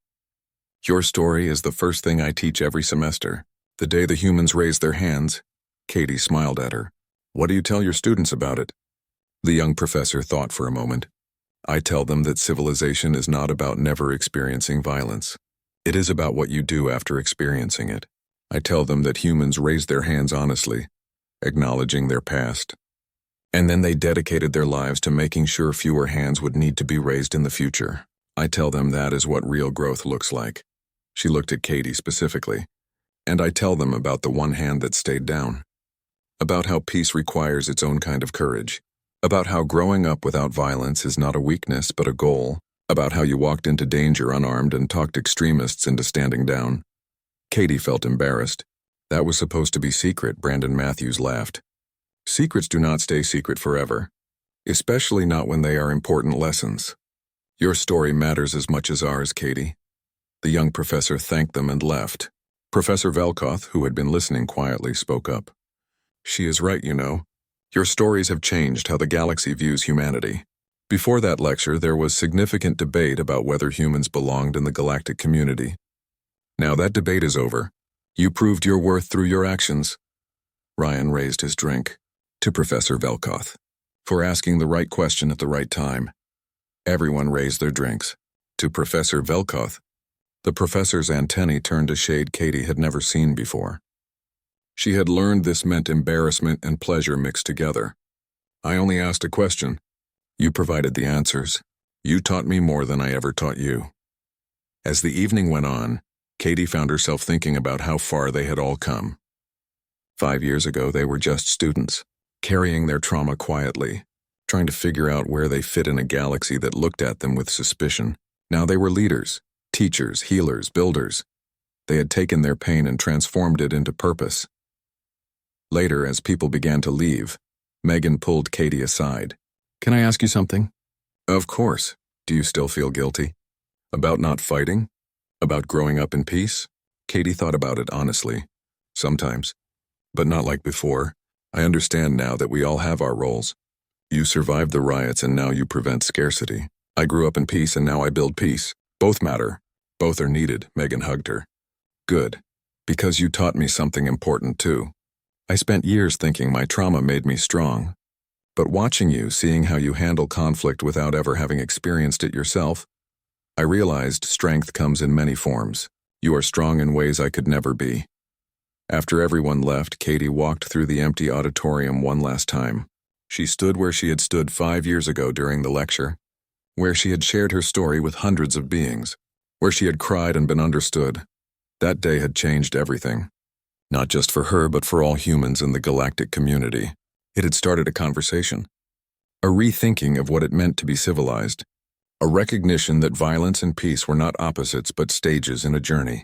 Your story is the first thing I teach every semester. The day the humans raised their hands, Katie smiled at her. What do you tell your students about it? The young professor thought for a moment. I tell them that civilization is not about never experiencing violence. It is about what you do after experiencing it. I tell them that humans raised their hands honestly, acknowledging their past. And then they dedicated their lives to making sure fewer hands would need to be raised in the future. I tell them that is what real growth looks like. She looked at Katie specifically. And I tell them about the one hand that stayed down. About how peace requires its own kind of courage. About how growing up without violence is not a weakness but a goal. About how you walked into danger unarmed and talked extremists into standing down. Katie felt embarrassed. That was supposed to be secret, Brandon Matthews laughed. Secrets do not stay secret forever. Especially not when they are important lessons. Your story matters as much as ours, Katie. The young professor thanked them and left. Professor Velkoth, who had been listening quietly, spoke up. She is right, you know. Your stories have changed how the galaxy views humanity. Before that lecture, there was significant debate about whether humans belonged in the galactic community. Now that debate is over. You proved your worth through your actions. Ryan raised his drink. To Professor Velkoth. For asking the right question at the right time. Everyone raised their drinks. To Professor Velkoth. The professor's antennae turned a shade Katie had never seen before. She had learned this meant embarrassment and pleasure mixed together. I only asked a question. You provided the answers. You taught me more than I ever taught you. As the evening went on, Katie found herself thinking about how far they had all come. 5 years ago, they were just students, carrying their trauma quietly, trying to figure out where they fit in a galaxy that looked at them with suspicion. Now they were leaders, teachers, healers, builders. They had taken their pain and transformed it into purpose. Later, as people began to leave, Megan pulled Katie aside. Can I ask you something? Of course. Do you still feel guilty? About not fighting? About growing up in peace? Katie thought about it honestly. Sometimes. But not like before. I understand now that we all have our roles. You survived the riots and now you prevent scarcity. I grew up in peace and now I build peace. Both matter. Both are needed, Megan hugged her. Good. Because you taught me something important too. I spent years thinking my trauma made me strong. But watching you, seeing how you handle conflict without ever having experienced it yourself, I realized strength comes in many forms. You are strong in ways I could never be. After everyone left, Katie walked through the empty auditorium one last time. She stood where she had stood 5 years ago during the lecture, where she had shared her story with hundreds of beings, where she had cried and been understood. That day had changed everything. Not just for her, but for all humans in the galactic community. It had started a conversation. A rethinking of what it meant to be civilized. A recognition that violence and peace were not opposites but stages in a journey.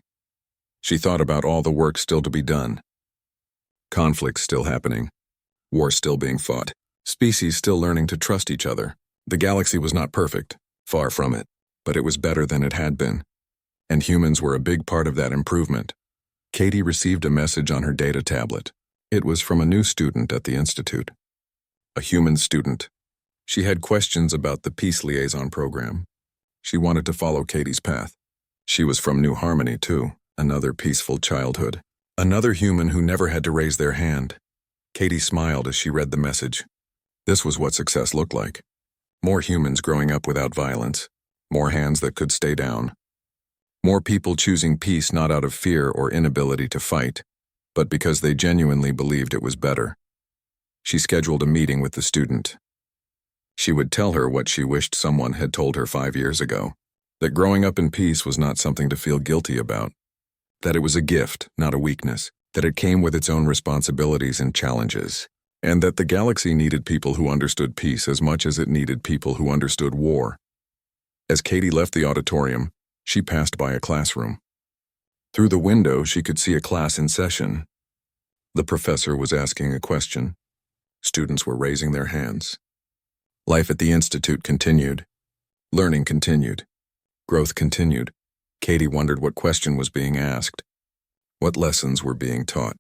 She thought about all the work still to be done. Conflicts still happening. War still being fought. Species still learning to trust each other. The galaxy was not perfect, far from it, but it was better than it had been. And humans were a big part of that improvement. Katie received a message on her data tablet. It was from a new student at the Institute. A human student. She had questions about the Peace Liaison program. She wanted to follow Katie's path. She was from New Harmony, too, another peaceful childhood. Another human who never had to raise their hand. Katie smiled as she read the message. This was what success looked like. More humans growing up without violence. More hands that could stay down. More people choosing peace not out of fear or inability to fight, but because they genuinely believed it was better. She scheduled a meeting with the student. She would tell her what she wished someone had told her 5 years ago, that growing up in peace was not something to feel guilty about, that it was a gift, not a weakness, that it came with its own responsibilities and challenges, and that the galaxy needed people who understood peace as much as it needed people who understood war. As Katie left the auditorium, she passed by a classroom. Through the window, she could see a class in session. The professor was asking a question. Students were raising their hands. Life at the Institute continued. Learning continued. Growth continued. Katie wondered what question was being asked. What lessons were being taught?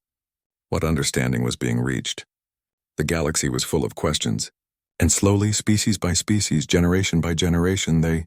What understanding was being reached? The galaxy was full of questions. And slowly, species by species, generation by generation, they